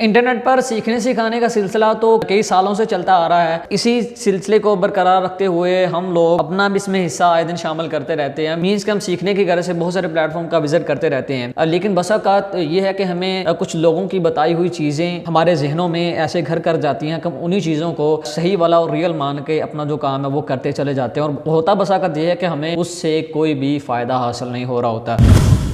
Internet पर सीखने सिखाने का सिलसिला तो कई सालों से चलता आ रहा है। इसी सिलसिले को बरकरार रखते हुए हम लोग अपना भी इसमें हिस्सा आए दिन शामिल करते रहते हैं। मीन्स कि हम सीखने की गर्ज से बहुत सारे प्लेटफॉर्म का विजिट करते रहते हैं, लेकिन बस औक़ात ये है कि हमें कुछ लोगों की बताई हुई चीज़ें हमारे जहनों में ऐसे घर कर जाती हैं कि हम उन्हीं चीज़ों को सही वाला और रियल मान के अपना जो काम है वो करते चले जाते हैं, और होता बस औक़ात ये है कि हमें उससे कोई भी फ़ायदा हासिल नहीं हो रहा होता।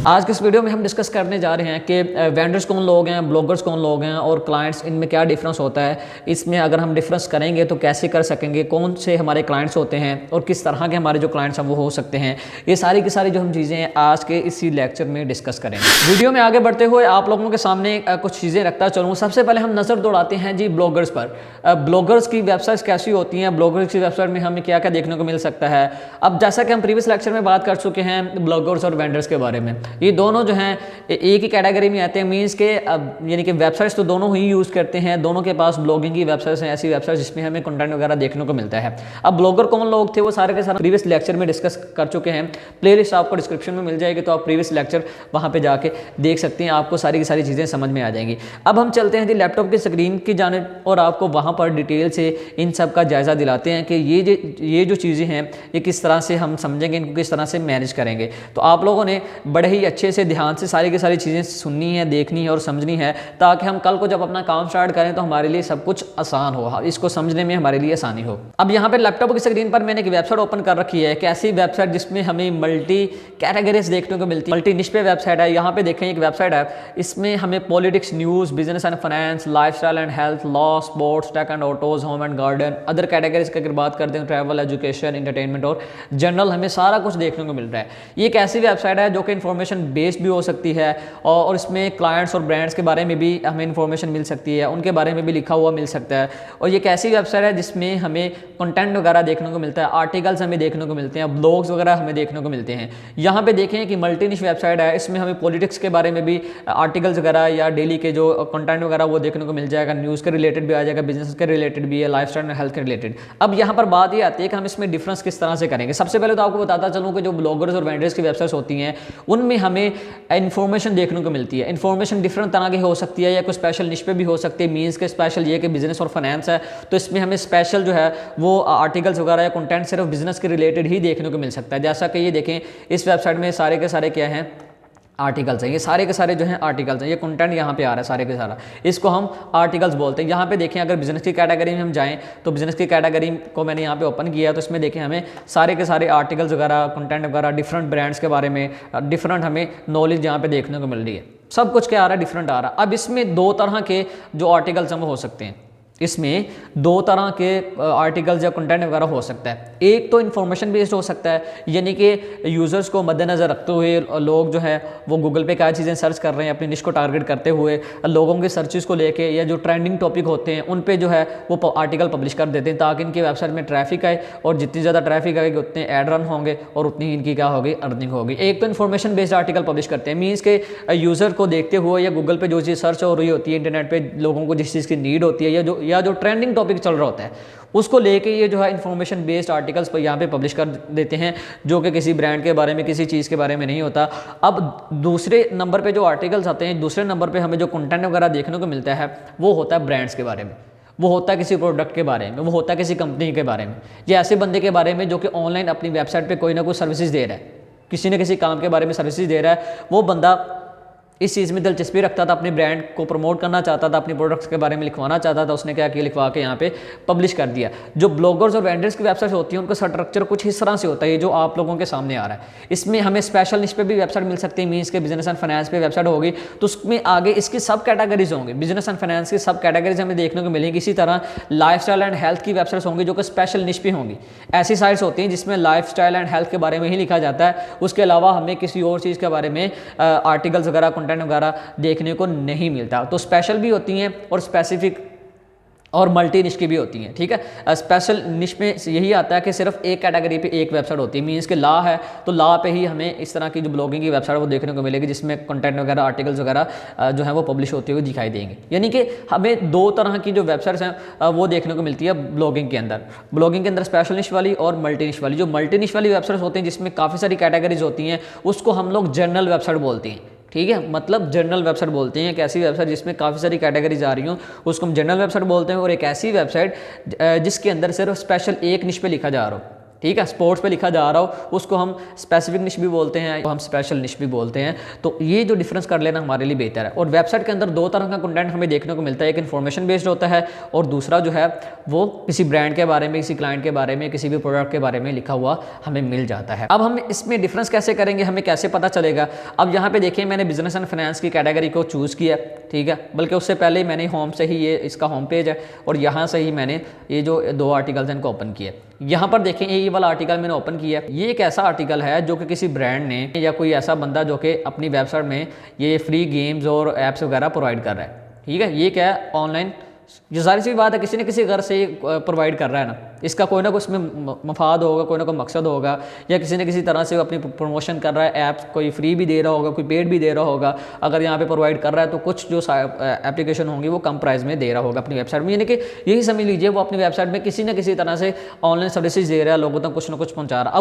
आज के इस वीडियो में हम डिस्कस करने जा रहे हैं कि वेंडर्स कौन लोग हैं, ब्लॉगर्स कौन लोग हैं और क्लाइंट्स, इनमें क्या डिफरेंस होता है। इसमें अगर हम डिफरेंस करेंगे तो कैसे कर सकेंगे, कौन से हमारे क्लाइंट्स होते हैं और किस तरह के हमारे जो क्लाइंट्स हैं वो हो सकते हैं। ये सारी की सारी जो हम चीज़ें हैं आज के इसी लेक्चर में डिस्कस करेंगे। वीडियो में आगे बढ़ते हुए आप लोगों के सामने कुछ चीज़ें रखता चलूँ। सबसे पहले हम नज़र दौड़ाते हैं जी ब्लॉगर्स पर। ब्लॉगर्स की वेबसाइट्स कैसी होती हैं, ब्लॉगर्स की वेबसाइट में हमें क्या क्या देखने को मिल सकता है। अब जैसा कि हम प्रीवियस लेक्चर में बात कर चुके हैं ब्लॉगर्स और वेंडर्स के बारे में, ये दोनों जो हैं एक ही कैटेगरी में आते हैं। मीन्स के यानी कि वेबसाइट्स तो दोनों ही यूज़ करते हैं, दोनों के पास ब्लॉगिंग की वेबसाइट्स हैं, ऐसी वेबसाइट्स जिसमें हमें कंटेंट वगैरह देखने को मिलता है। अब ब्लॉगर कौन लोग थे वो सारे के सारे प्रीवियस लेक्चर में डिस्कस कर चुके हैं। प्लेलिस्ट आपको डिस्क्रिप्शन में मिल जाएगी, तो आप प्रीवियस लेक्चर वहाँ पे जाके देख सकते हैं, आपको सारी की सारी चीज़ें समझ में आ जाएंगी। अब हम चलते हैं जी लैपटॉप की स्क्रीन की जानिब और आपको वहाँ पर डिटेल से इन सब का जायज़ा दिलाते हैं कि ये जो चीज़ें हैं ये किस तरह से हम समझेंगे, इनको किस तरह से मैनेज करेंगे। तो आप लोगों ने बड़े ही अच्छे से ध्यान से सारी की सारी चीज़ें सुननी है, देखनी है और समझनी है, ताकि हम कल को जब अपना काम स्टार्ट करें तो हमारे लिए सब कुछ आसान हो, इसको समझने में हमारे लिए आसानी हो। अब यहाँ पे लैपटॉप की स्क्रीन पर मैंने एक वेबसाइट ओपन कर रखी है, एक ऐसी वेबसाइट जिसमें हमें मल्टी कैटेगरीज देखने को मिलती है। मल्टी निश पे वेबसाइट है। यहाँ पे देखें एक वेबसाइट है, इसमें हमें politics, news, business and finance, lifestyle and health, law, sports, tech and autos, home and garden, other categories की अगर बात करते हैं ट्रैवल, एजुकेशन, इंटरटेनमेंट और जनरल, हमें सारा कुछ देखने को मिल रहा है। ये एक ऐसी वेबसाइट है जो कि इन्फॉर्मेशन बेस्ड भी हो सकती है और इसमें क्लाइंट्स और ब्रांड्स के बारे में भी हमें इन्फॉर्मेशन मिल सकती है, उनके बारे में भी लिखा हुआ मिल सकता है। और ये एक ऐसी वेबसाइट है जिसमें हमें कंटेंट वगैरह देखने को मिलता है, आर्टिकल्स हमें देखने को मिलते हैं, ब्लॉग्स वगैरह हमें देखने को मिलते हैं। यहाँ पे देखें कि मल्टी निश वेबसाइट है, इसमें हमें पॉलिटिक्स के बारे में भी आर्टिकल्स वगैरह या डेली के जो कंटेंट वगैरह वो देखने को मिल जाएगा, न्यूज़ के रिलेटेड भी आ जाएगा, बिजनेस के रिलेटेड भी है, लाइफस्टाइल एंड हेल्थ के रिलेटेड। अब यहाँ पर बात ये आती है कि हम इसमें डिफरेंस किस तरह से करेंगे। सबसे पहले तो आपको बताता चलूँ कि जो ब्लॉगर्स और वेंडर्स की वेबसाइट्स होती हैं उनमें हमें इन्फॉर्मेशन देखने को मिलती है। इन्फॉर्मेशन डिफरेंट तरह की हो सकती है या कोई स्पेशल निश पे भी हो सकती है। मीन्स के स्पेशल ये कि बिजनेस और फाइनेंस है तो इसमें हमें स्पेशल जो है वो आर्टिकल्स वगैरह या कंटेंट सिर्फ बिजनेस के रिलेटेड ही देखने को मिल सकता है। जैसा कि ये देखें इस वेबसाइट में सारे के सारे क्या हैं, आर्टिकल्स हैं। ये सारे के सारे जो हैं आर्टिकल्स हैं, ये कंटेंट यहाँ पे आ रहा है सारे के सारा, इसको हम आर्टिकल्स बोलते हैं। यहाँ पे देखें अगर बिजनेस की कैटेगरी में हम जाएं तो बिजनेस की कैटेगरी को मैंने यहाँ पे ओपन किया, तो इसमें देखें हमें सारे के सारे आर्टिकल्स वगैरह, कंटेंट वगैरह, डिफरेंट ब्रांड्स के बारे में डिफरेंट हमें नॉलेज यहाँ पे देखने को मिल रही है। सब कुछ क्या आ रहा है, डिफरेंट आ रहा है। अब इसमें दो तरह के जो आर्टिकल्स हैं वो हो सकते हैं, इसमें दो तरह के आर्टिकल्स या कंटेंट वगैरह हो सकता है। एक तो इन्फॉर्मेशन बेस्ड हो सकता है, यानी कि यूज़र्स को मद्देनज़र रखते हुए लोग जो है वो गूगल पे क्या चीज़ें सर्च कर रहे हैं, अपनी निश को टारगेट करते हुए लोगों के सर्चेस को लेके या जो ट्रेंडिंग टॉपिक होते हैं उन पे जो है वो आर्टिकल पब्लिश कर देते हैं, ताकि इनकी वेबसाइट में ट्रैफिक आए और जितनी ज़्यादा ट्रैफिक आएगी उतने ऐड रन होंगे और उतनी ही इनकी क्या होगी, अर्निंग होगी। एक तो इन्फॉर्मेशन बेस्ड आर्टिकल पब्लिश करते हैं, मीन्स के यूज़र को देखते हुए या गूगल पर जो चीज़ सर्च हो रही होती है, इंटरनेट पर लोगों को जिस चीज़ की नीड होती है या जो ट्रेंडिंग टॉपिक चल रहा होता है उसको लेके ये जो है इन्फॉर्मेशन बेस्ड आर्टिकल्स पर यहाँ पे पब्लिश कर देते हैं, जो कि किसी ब्रांड के बारे में, किसी चीज़ के बारे में नहीं होता। अब दूसरे नंबर पे जो आर्टिकल्स आते हैं, दूसरे नंबर पे हमें जो कंटेंट वगैरह देखने को मिलता है वो होता है ब्रांड्स के बारे में, वो होता है किसी प्रोडक्ट के बारे में, वो होता है किसी कंपनी के बारे में, या ऐसे बंदे के बारे में जो कि ऑनलाइन अपनी वेबसाइट पर कोई ना कोई सर्विसेज दे रहा है, किसी न किसी काम के बारे में सर्विसेज दे रहा है। वो बंदा इस चीज़ में दिलचस्पी रखता था, अपने ब्रांड को प्रमोट करना चाहता था, अपने प्रोडक्ट्स के बारे में लिखवाना चाहता था, उसने क्या किया, लिखवा के यहाँ पे पब्लिश कर दिया। जो ब्लॉगर्स और वेंडर्स की वेबसाइट होती है उनका स्ट्रक्चर कुछ इस तरह से होता है, जो आप लोगों के सामने आ रहा है। इसमें हमें स्पेशल निश पे भी वेबसाइट मिल सकती है, मीन्स के बिजनेस एंड फाइनेंस पे वेबसाइट होगी तो उसमें आगे इसकी सब कैटेगरीज होंगी, बिजनेस एंड फाइनेंस की सब कैटेगरीज हमें देखने को मिलेंगी। इसी तरह लाइफस्टाइल एंड हेल्थ की वेबसाइट्स होंगी जो कि स्पेशल निश पे होंगी। ऐसी साइट्स होती हैं जिसमें लाइफस्टाइल एंड हेल्थ के बारे में ही लिखा जाता है, उसके अलावा हमें किसी और चीज़ के बारे में आर्टिकल्स वगैरह, कंटेंट वगैरह देखने को नहीं मिलता। तो स्पेशल भी होती हैं और स्पेसिफिक और मल्टी निश की भी होती हैं। ठीक है, स्पेशल निश में यही आता है कि सिर्फ एक कैटेगरी पे एक वेबसाइट होती है। मीन्स के लॉ है तो लॉ पे ही हमें इस तरह की जो ब्लॉगिंग की वेबसाइट वो देखने को मिलेगी, जिसमें कंटेंट वगैरह, आर्टिकल्स वगैरह जो है वो पब्लिश होते हुए दिखाई देंगे। यानी कि हमें दो तरह की जो वेबसाइट्स हैं वो देखने को मिलती है ब्लॉगिंग के अंदर। ब्लॉगिंग के अंदर स्पेशल निश वाली और मल्टी निश वाली। जो मल्टी निश वाली वेबसाइट्स होती हैं जिसमें काफ़ी सारी कैटेगरीज होती हैं उसको हम लोग जनरल वेबसाइट बोलते हैं। ठीक है, मतलब जनरल वेबसाइट बोलते हैं, एक ऐसी वेबसाइट जिसमें काफ़ी सारी कैटेगरीज आ रही हों उसको हम जनरल वेबसाइट बोलते हैं। और एक ऐसी वेबसाइट जिसके अंदर सिर्फ स्पेशल एक निश पे लिखा जा रहा हो, ठीक है, स्पोर्ट्स पे लिखा जा रहा हो, उसको हम स्पेसिफिक निश भी बोलते हैं, हम स्पेशल निश भी बोलते हैं। तो ये जो डिफरेंस कर लेना हमारे लिए बेहतर है। और वेबसाइट के अंदर दो तरह का कंटेंट हमें देखने को मिलता है, एक इन्फॉर्मेशन बेस्ड होता है और दूसरा जो है वो किसी ब्रांड के बारे में, किसी क्लाइंट के बारे में, किसी भी प्रोडक्ट के बारे में लिखा हुआ हमें मिल जाता है। अब हम इसमें डिफरेंस कैसे करेंगे, हमें कैसे पता चलेगा? अब यहाँ पे देखिए मैंने बिजनेस एंड फाइनेंस की कैटेगरी को चूज़ किया, ठीक है, बल्कि उससे पहले ही मैंने होम से ही ये इसका होम पेज है और यहाँ से ही मैंने ये जो दो आर्टिकल्स हैं इनको ओपन किया। यहाँ पर देखें ये वाला आर्टिकल मैंने ओपन किया, ये एक ऐसा आर्टिकल है जो कि किसी ब्रांड ने या कोई ऐसा बंदा जो कि अपनी वेबसाइट में ये फ्री गेम्स और ऐप्स वगैरह प्रोवाइड कर रहा है, ठीक है। ये क्या है, ऑनलाइन, जो सारी सी बात है किसी न किसी घर से प्रोवाइड कर रहा है ना, इसका कोई ना कोई इसमें मफाद होगा, कोई ना कोई मकसद होगा, या किसी न किसी तरह से अपनी प्रमोशन कर रहा है, ऐप्स कोई फ्री भी दे रहा होगा, कोई पेड भी दे रहा होगा। अगर यहाँ पे प्रोवाइड कर रहा है तो कुछ जो एप्लीकेशन होंगी वो कम प्राइस में दे रहा होगा अपनी वेबसाइट में, यानी कि यही समझ लीजिए वो अपनी वेबसाइट में किसी न किसी तरह से ऑनलाइन सर्विसेज दे रहा है, लोगों तक कुछ ना कुछ पहुँचा रहा है।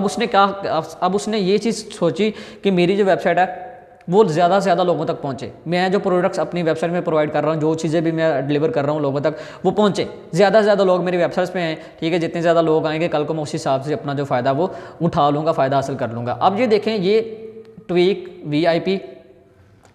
अब उसने ये चीज़ सोची कि मेरी जो वेबसाइट है वो ज़्यादा से ज़्यादा लोगों तक पहुँचे, मैं जो प्रोडक्ट्स अपनी वेबसाइट में प्रोवाइड कर रहा हूँ, जो चीज़ें भी मैं डिलीवर कर रहा हूँ लोगों तक वो पहुँचे, ज़्यादा से ज़्यादा लोग मेरी वेबसाइट्स पे हैं, ठीक है। जितने ज़्यादा लोग आएंगे कल को मैं उस हिसाब से अपना जो फ़ायदा वो उठा लूँगा, फ़ायदा हासिल कर लूँगा। अब ये देखें, ये ट्वीक VIP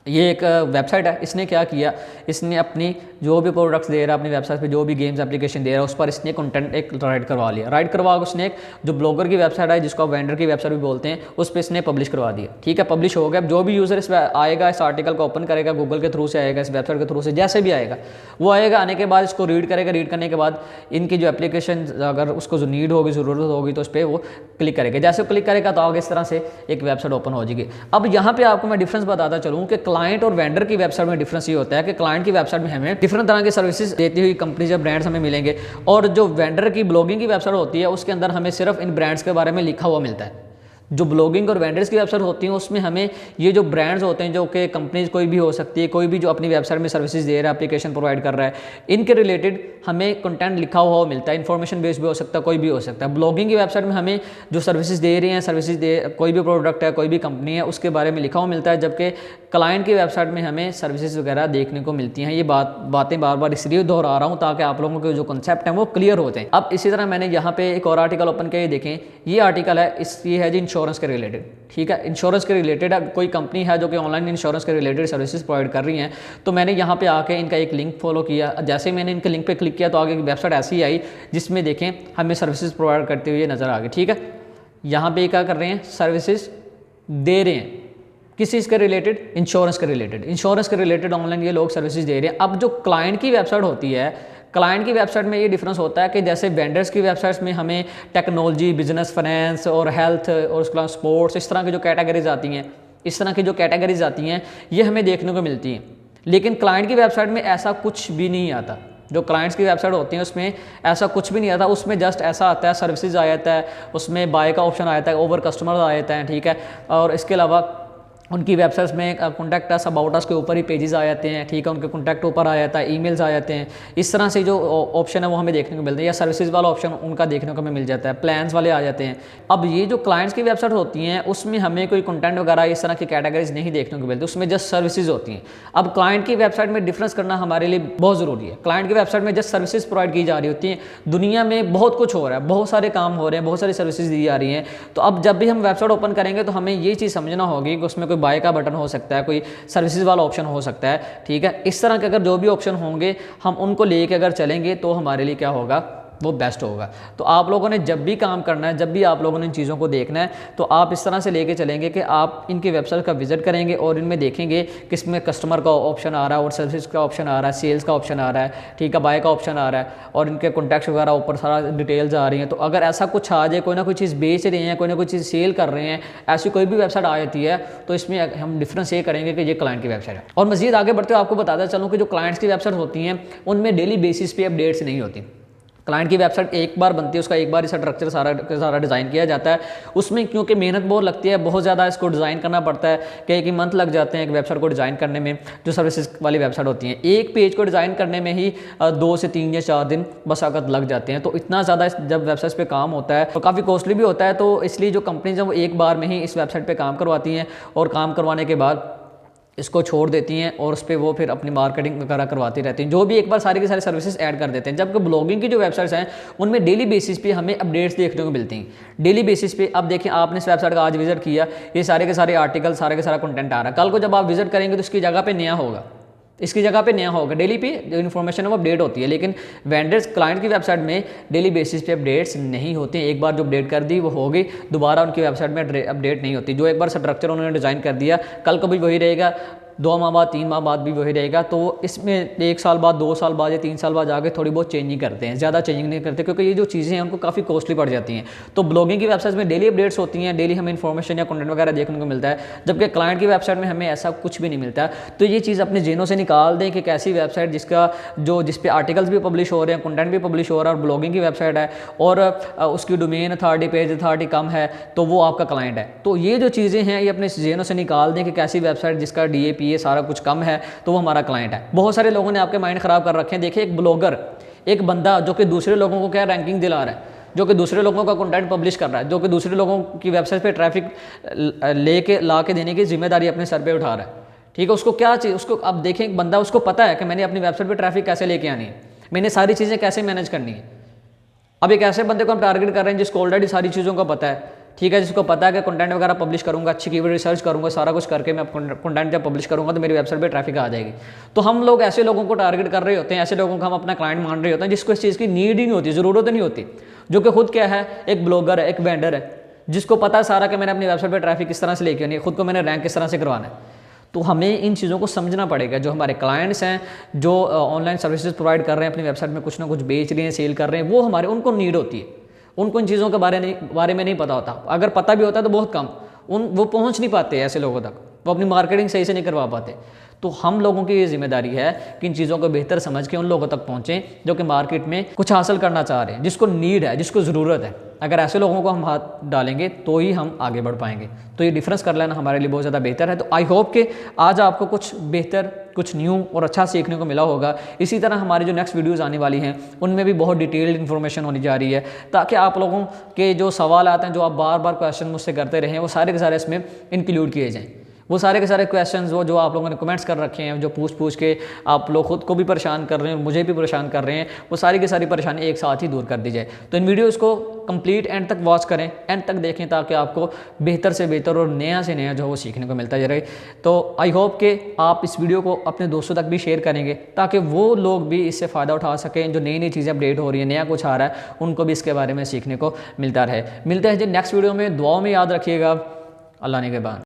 ये एक वेबसाइट है, इसने क्या किया, इसने अपनी जो भी प्रोडक्ट्स दे रहा है अपनी वेबसाइट पे, जो भी गेम्स एप्लीकेशन दे रहा है उस पर इसने कंटेंट एक राइट करवा लिया। राइट करवा उसने एक जो ब्लॉगर की वेबसाइट है जिसको आप वेंडर की वेबसाइट भी बोलते हैं उस पर इसने पब्लिश करवा दिया, ठीक है। पब्लिश हो गया। अब जो भी यूज़र इस आएगा, इस आर्टिकल को ओपन करेगा, गूगल के थ्रू से आएगा, इस वेबसाइट के थ्रू से जैसे भी आएगा, वो आएगा, आने के बाद इसको रीड करेगा, रीड करने के बाद इनकी जो एप्लीकेशन अगर उसको जो नीड होगी, ज़रूरत होगी तो उस पर वो क्लिक करेगा। जैसे वो क्लिक करेगा तो आगे इस तरह से एक वेबसाइट ओपन हो जाएगी। अब यहाँ पे आपको मैं डिफरेंस बताता चलूँ कि क्लाइंट और वेंडर की वेबसाइट में डिफरेंस ये होता है कि क्लाइंट की वेबसाइट में हमें डिफरेंट तरह की सर्विसेज देती हुई कंपनीज या ब्रांड्स हमें मिलेंगे, और जो वेंडर की ब्लॉगिंग की वेबसाइट होती है उसके अंदर हमें सिर्फ इन ब्रांड्स के बारे में लिखा हुआ मिलता है। जो ब्लॉगिंग और वेंडर्स की वेबसाइट होती हैं उसमें हमें ये जो ब्रांड्स होते हैं, जो कि कंपनीज कोई भी हो सकती है, कोई भी जो अपनी वेबसाइट में सर्विसेज दे रहा है, एप्लीकेशन प्रोवाइड कर रहा है, इनके रिलेटेड हमें कंटेंट लिखा हुआ मिलता है। इन्फॉर्मेशन बेस्ड भी हो सकता है, कोई भी हो सकता है। ब्लॉगिंग की वेबसाइट में हमें जो सर्विसेज दे रही हैं, कोई भी प्रोडक्ट है, कोई भी कंपनी है, उसके बारे में लिखा हुआ मिलता है, जबकि क्लाइंट की वेबसाइट में हमें सर्विसेज वगैरह देखने को मिलती हैं। ये बातें बार बार इसलिए दोहरा रहा हूँ ताकि आप लोगों के जो कॉन्सेप्ट हैं वो क्लियर हो जाएं। अब इसी तरह मैंने यहाँ पे एक और आर्टिकल ओपन किया, देखें ये आर्टिकल है, ये है जी इंश्योरेंस के रिलेटेड, ठीक है। इंश्योरेंस के रिलेटेड कोई कंपनी है जो कि ऑनलाइन इंश्योरेंस के रिलेटेड सर्विसेज प्रोवाइड कर रही हैं। तो मैंने यहाँ पे आके इनका एक लिंक फॉलो किया। जैसे मैंने इनके लिंक पे क्लिक किया तो आगे एक वेबसाइट ऐसी आई जिसमें देखें हमें सर्विसेज प्रोवाइड करते हुए नजर आ गई, ठीक है। यहाँ पे क्या कर रहे हैं, सर्विसेज दे रहे हैं किस चीज़ के रिलेटेड, इंश्योरेंस के रिलेटेड ऑनलाइन ये लोग सर्विसेज दे रहे हैं। अब जो क्लाइंट की वेबसाइट होती है, क्लाइंट की वेबसाइट में ये डिफरेंस होता है कि जैसे वेंडर्स की वेबसाइट्स में हमें टेक्नोलॉजी, बिजनेस, फाइनेंस और हेल्थ और उसके अलावा स्पोर्ट्स, इस तरह की जो कैटेगरीज आती हैं, ये हमें देखने को मिलती हैं। लेकिन क्लाइंट की वेबसाइट में ऐसा कुछ भी नहीं आता। जो क्लाइंट्स की वेबसाइट होती हैं उसमें ऐसा कुछ भी नहीं आता, उसमें जस्ट ऐसा आता है सर्विसेज आ जाता है, उसमें बाय का ऑप्शन आ जाता है, ओवर कस्टमर आ जाता है, ठीक है। और इसके अलावा उनकी वेबसाइट्स में कॉन्टैक्ट अस, अबाउट अस के ऊपर ही पेजेस आ जाते हैं, ठीक है, उनके कॉन्टैक्ट ऊपर आ जाता है, ईमेल्स आ जाते हैं। इस तरह से जो ऑप्शन है वो हमें देखने को मिलते हैं, या सर्विसेज वाला ऑप्शन उनका देखने को हमें मिल जाता है, प्लान्स वाले आ जाते हैं। अब ये जो क्लाइंट्स की वेबसाइट होती हैं उसमें हमें कोई कंटेंट वगैरह इस तरह की कैटेगरीज नहीं देखने को मिलती, उसमें जस्ट सर्विसेज होती हैं। अब क्लाइंट की वेबसाइट में डिफरेंस करना हमारे लिए बहुत ज़रूरी है। क्लाइंट की वेबसाइट में जस्ट सर्विसेज प्रोवाइड की जा रही होती हैं, दुनिया में बहुत कुछ हो रहा है, बहुत सारे काम हो रहे हैं, बहुत सारी सर्विसेज दी जा रही हैं। तो अब जब भी हम वेबसाइट ओपन करेंगे तो हमें ये चीज़ समझना होगी कि उसमें कोई बाय का बटन हो सकता है, कोई सर्विसेज वाला ऑप्शन हो सकता है, ठीक है। इस तरह के अगर जो भी ऑप्शन होंगे हम उनको लेके अगर चलेंगे तो हमारे लिए क्या होगा, वो बेस्ट होगा। तो आप लोगों ने जब भी काम करना है, जब भी आप लोगों ने इन चीज़ों को देखना है, तो आप इस तरह से लेके चलेंगे कि आप इनकी वेबसाइट का विजिट करेंगे और इनमें देखेंगे कि इसमें कस्टमर का ऑप्शन आ रहा है और सर्विस का ऑप्शन आ रहा है, सेल्स का ऑप्शन आ रहा है, ठीक है, बाय का ऑप्शन आ रहा है, और इनके कॉन्टैक्ट वगैरह ऊपर सारा डिटेल्स आ रही हैं। तो अगर ऐसा कुछ आ जाए, कोई ना कोई चीज़ बेच रहे हैं, कोई ना कोई चीज़ सेल कर रहे हैं, ऐसी कोई भी वेबसाइट आ जाती है, तो इसमें हम डिफरेंस ये करेंगे कि ये क्लाइंट की वेबसाइट है। और मज़ीद आगे बढ़ते हुए आपको बताता चलूँ कि जो क्लाइंट्स की वेबसाइट होती हैं उनमें डेली बेसिस पे अपडेट्स नहीं होती। क्लाइंट की वेबसाइट एक बार बनती है, उसका एक बार ही स्ट्रक्चर सारा डिज़ाइन किया जाता है। उसमें क्योंकि मेहनत बहुत लगती है, बहुत ज़्यादा इसको डिज़ाइन करना पड़ता है, कई मंथ लग जाते हैं एक वेबसाइट को डिज़ाइन करने में। जो सर्विसेज वाली वेबसाइट होती हैं, एक पेज को डिज़ाइन करने में ही 2 से 3 या 4 दिन बस वक्त लग जाते हैं। तो इतना ज़्यादा जब वेबसाइट पे काम होता है तो काफ़ी कॉस्टली भी होता है। तो इसलिए जो कंपनीज हैं वो एक बार में ही इस वेबसाइट पर काम करवाती हैं, और काम करवाने के बाद इसको छोड़ देती हैं और उस पर वो फिर अपनी मार्केटिंग वगैरह करवाती रहती हैं, जो भी एक बार सारी की सारी सर्विसेज ऐड कर देते हैं। जबकि ब्लॉगिंग की जो वेबसाइट्स हैं उनमें डेली बेसिस पे हमें अपडेट्स देखने को मिलती हैं, डेली बेसिस पे। अब देखिए आपने इस वेबसाइट का आज विजिट किया, ये सारे के सारे आर्टिकल, सारे का सारा कंटेंट आ रहा है। कल को जब आप विजिट करेंगे तो इसकी जगह पे नया होगा, इसकी जगह पे नया होगा। डेली पे जो इन्फॉर्मेशन है वो अपडेट होती है, लेकिन वेंडर्स क्लाइंट की वेबसाइट में डेली बेसिस पे अपडेट्स नहीं होते हैं। एक बार जो अपडेट कर दी वो हो गई, दोबारा उनकी वेबसाइट में अपडेट नहीं होती। जो एक बार स्ट्रक्चर उन्होंने डिज़ाइन कर दिया, कल को भी वही रहेगा, 2 माह बाद 3 माह बाद भी वही रहेगा। तो इसमें 1 साल बाद, 2 साल बाद या 3 साल बाद जाके थोड़ी बहुत चेंजिंग करते हैं, ज़्यादा चेंजिंग नहीं करते, क्योंकि ये जो चीज़ें हैं उनको काफ़ी कॉस्टली पड़ जाती हैं। तो ब्लॉगिंग की वेबसाइट में डेली अपडेट्स होती हैं, डेली हमें इन्फॉर्मेशन या कंटेंट वगैरह देखने को मिलता है, जबकि क्लाइंट की वेबसाइट में हमें ऐसा कुछ भी नहीं मिलता। तो ये चीज़ अपने जेनों से निकाल दें कि एक ऐसी वेबसाइट जिस पे आर्टिकल्स भी पब्लिश हो रहे हैं, कंटेंट भी पब्लिश हो रहा है और ब्लॉगिंग की वेबसाइट है और उसकी डोमेन अथॉरिटी, पेज अथॉरिटी कम है, तो वो आपका क्लाइंट है। तो ये जो चीज़ें हैं ये अपने जेनों से निकाल दें कि कैसी वेबसाइट जिसका DAPA सारा कुछ कम है तो वो हमारा क्लाइंट है। बहुत सारे लोगों ने आपके माइंड खराब कर रखे हैं। देखिए एक ब्लॉगर, एक बंदा जो कि दूसरे लोगों को क्या रैंकिंग दिला रहा है, जो कि दूसरे लोगों का कंटेंट पब्लिश कर रहा है, जो कि दूसरे लोगों की वेबसाइट पे ट्रैफिक ला के देने की जिम्मेदारी अपने सर पे उठा रहा है। ठीक है, उसको क्या चाहिए, उसको अब देखें एक बंदा, उसको पता है कि मैंने अपनी वेबसाइट पे ट्रैफिक कैसे लेके आनी है, मैंने सारी चीज़ें कैसे मैनेज करनी है। अब एक ऐसे बंदे को हम टारगेट कर रहे हैं जिसको ऑलरेडी सारी चीज़ों का पता है, ठीक है, जिसको पता है कि कंटेंट वगैरह पब्लिश करूंगा, अच्छी कीवर्ड रिसर्च करूंगा, सारा कुछ करके मैं कंटेंट जब पब्लिश करूंगा तो मेरी वेबसाइट पे ट्रैफिक आ जाएगी। तो हम लोग ऐसे लोगों को टारगेट कर रहे होते हैं, ऐसे लोगों को हम अपना क्लाइंट मान रहे होते हैं जिसको इस चीज़ की नीड ही नहीं होती, ज़रूरत नहीं होती, जो कि खुद क्या है, एक ब्लॉगर है, एक वेंडर है, जिसको पता है सारा कि मैंने अपनी वेबसाइट पर ट्रैफिक किस तरह से लेके आनी है, खुद को मैंने रैंक किस तरह से करवाना है। तो हमें इन चीज़ों को समझना पड़ेगा। जो हमारे क्लाइंट्स हैं, जो ऑनलाइन सर्विसेज प्रोवाइड कर रहे हैं, अपनी वेबसाइट में कुछ ना कुछ बेच रहे हैं, सेल कर रहे हैं, वो उनको नीड होती है, उनको इन चीज़ों के बारे में नहीं पता होता। अगर पता भी होता है तो बहुत कम, वो पहुंच नहीं पाते ऐसे लोगों तक, वो अपनी मार्केटिंग सही से नहीं करवा पाते। तो हम लोगों की ये जिम्मेदारी है कि इन चीज़ों को बेहतर समझ के उन लोगों तक पहुँचें जो कि मार्केट में कुछ हासिल करना चाह रहे हैं, जिसको नीड है, जिसको ज़रूरत है। अगर ऐसे लोगों को हम हाथ डालेंगे तो ही हम आगे बढ़ पाएंगे। तो ये डिफरेंस कर लेना हमारे लिए बहुत ज़्यादा बेहतर है। तो आई होप कि आज आपको कुछ बेहतर, कुछ न्यू और अच्छा सीखने को मिला होगा। इसी तरह हमारी जो नेक्स्ट वीडियोज़ आने वाली हैं उनमें भी बहुत डिटेल्ड इन्फॉर्मेशन होनी जा रही है, ताकि आप लोगों के जो सवाल आते हैं, जो आप बार बार क्वेश्चन मुझसे करते रहे हैं, वो सारे के सारे इसमें इंक्लूड किए जाएँ। वो सारे के सारे क्वेश्चंस वो जो आप लोगों ने कमेंट्स कर रखे हैं, जो पूछ के आप लोग खुद को भी परेशान कर रहे हैं, मुझे भी परेशान कर रहे हैं, वो सारी की सारी परेशानी एक साथ ही दूर कर दी जाए। तो इन वीडियोज़ को कंप्लीट एंड तक वॉच करें, एंड तक देखें, ताकि आपको बेहतर से बेहतर और नया से नया जो है वो सीखने को मिलता रहे। तो आई होप कि आप इस वीडियो को अपने दोस्तों तक भी शेयर करेंगे, ताकि वो लोग भी इससे फ़ायदा उठा सकें। जो नई नई चीज़ें अपडेट हो रही हैं, नया कुछ आ रहा है, उनको भी इसके बारे में सीखने को मिलता रहे। मिलते हैं जी नेक्स्ट वीडियो में। दुआओं में याद रखिएगा। अल्लाह ने के बाद।